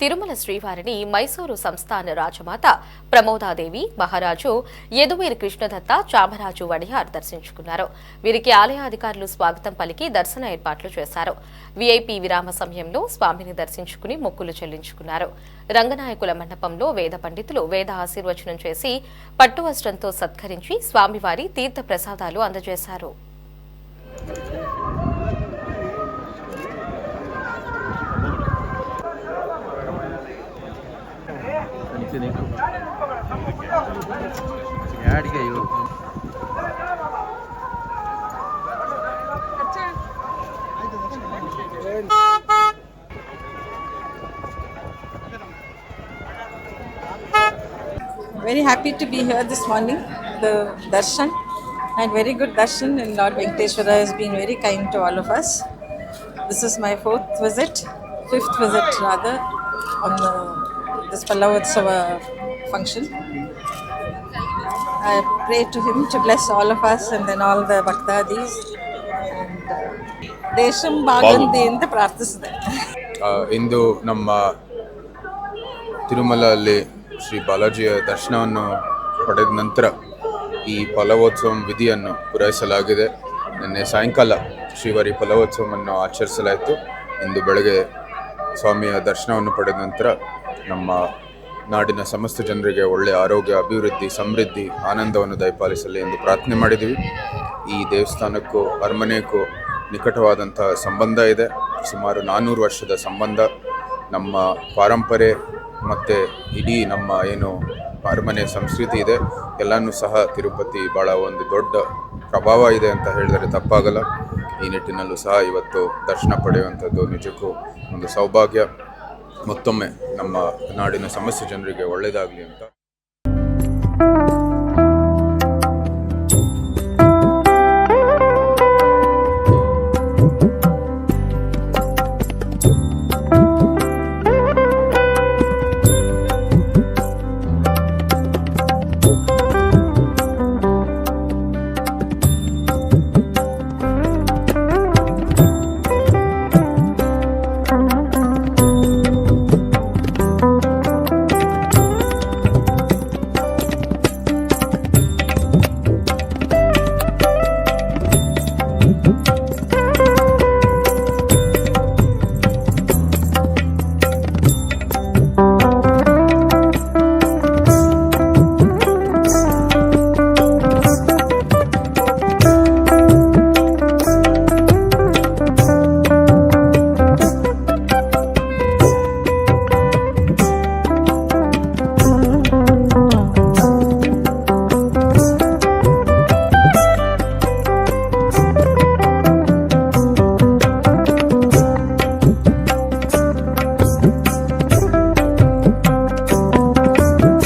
తిరుమల శ్రీవారిని మైసూరు సంస్థాన రాజమాత ప్రమోదాదేవి, మహారాజు యదువీర్ కృష్ణదత్త, చామరాజు వడియార్ దర్శించుకున్నారు. వీరికి ఆలయ అధికారులు స్వాగతం పలికి దర్శన ఏర్పాట్లు చేశారు. వీఐపీ విరామ సమయంలో స్వామిని దర్శించుకుని మొక్కులు చెల్లించుకున్నారు. రంగనాయకుల మండపంలో వేద పండితులు వేద ఆశీర్వచనం చేసి పట్టు వస్త్రంతో సత్కరించి స్వామివారి తీర్థ ప్రసాదాలు అందజేశారు. Very happy to be here this morning. The darshan and very good darshan, and Lord Venkateshwara has been very kind to all of us. This is my fifth visit rather, on this Pallavotsava function. I pray to him to bless all of us and then all the Bhaktadis. And Desham Bhagandi anta ಪ್ರಾರ್ಥಿಸಿದೆ. ಇಂದು ನಮ್ಮ ತಿರುಮಲಲ್ಲಿ ಶ್ರೀ ಬಾಲಾಜಿಯ ದರ್ಶನವನ್ನು ಪಡೆದ ನಂತರ ಈ ಫಲವೋತ್ಸವ ವಿಧಿಯನ್ನು ಪೂರೈಸಲಾಗಿದೆ. ನಿನ್ನೆ ಸಾಯಂಕಾಲ ಶ್ರೀವಾರಿ ಫಲವೋತ್ಸವವನ್ನು ಆಚರಿಸಲಾಯಿತು. ಇಂದು ಬೆಳಗ್ಗೆ ಸ್ವಾಮಿಯ ದರ್ಶನವನ್ನು ಪಡೆದ ನಂತರ ನಮ್ಮ ನಾಡಿನ ಸಮಸ್ತ ಜನರಿಗೆ ಒಳ್ಳೆಯ ಆರೋಗ್ಯ, ಅಭಿವೃದ್ಧಿ, ಸಮೃದ್ಧಿ, ಆನಂದವನ್ನು ದಯಪಾಲಿಸಲಿ ಎಂದು ಪ್ರಾರ್ಥನೆ ಮಾಡಿದ್ದೀವಿ. ಈ ದೇವಸ್ಥಾನಕ್ಕೂ ಅರಮನೆಗೂ ನಿಕಟವಾದಂತಹ ಸಂಬಂಧ ಇದೆ. ಸುಮಾರು 400 ವರ್ಷದ ಸಂಬಂಧ. ನಮ್ಮ ಪಾರಂಪರೆ ಮತ್ತು ಇಡೀ ನಮ್ಮ ಏನು ಅರಮನೆ ಸಂಸ್ಕೃತಿ ಇದೆ ಎಲ್ಲನೂ ಸಹ ತಿರುಪತಿ ಭಾಳ ಒಂದು ದೊಡ್ಡ ಪ್ರಭಾವ ಇದೆ ಅಂತ ಹೇಳಿದರೆ ತಪ್ಪಾಗಲ್ಲ. ಈ ನಿಟ್ಟಿನಲ್ಲೂ ಸಹ ಇವತ್ತು ದರ್ಶನ ಪಡೆಯುವಂಥದ್ದು ನಿಜಕ್ಕೂ ಒಂದು ಸೌಭಾಗ್ಯ. ಮತ್ತೊಮ್ಮೆ ನಮ್ಮ ನಾಡಿನ ಸಮಸ್ತ ಜನರಿಗೆ ಒಳ್ಳೆಯದಾಗಲಿ ಅಂತ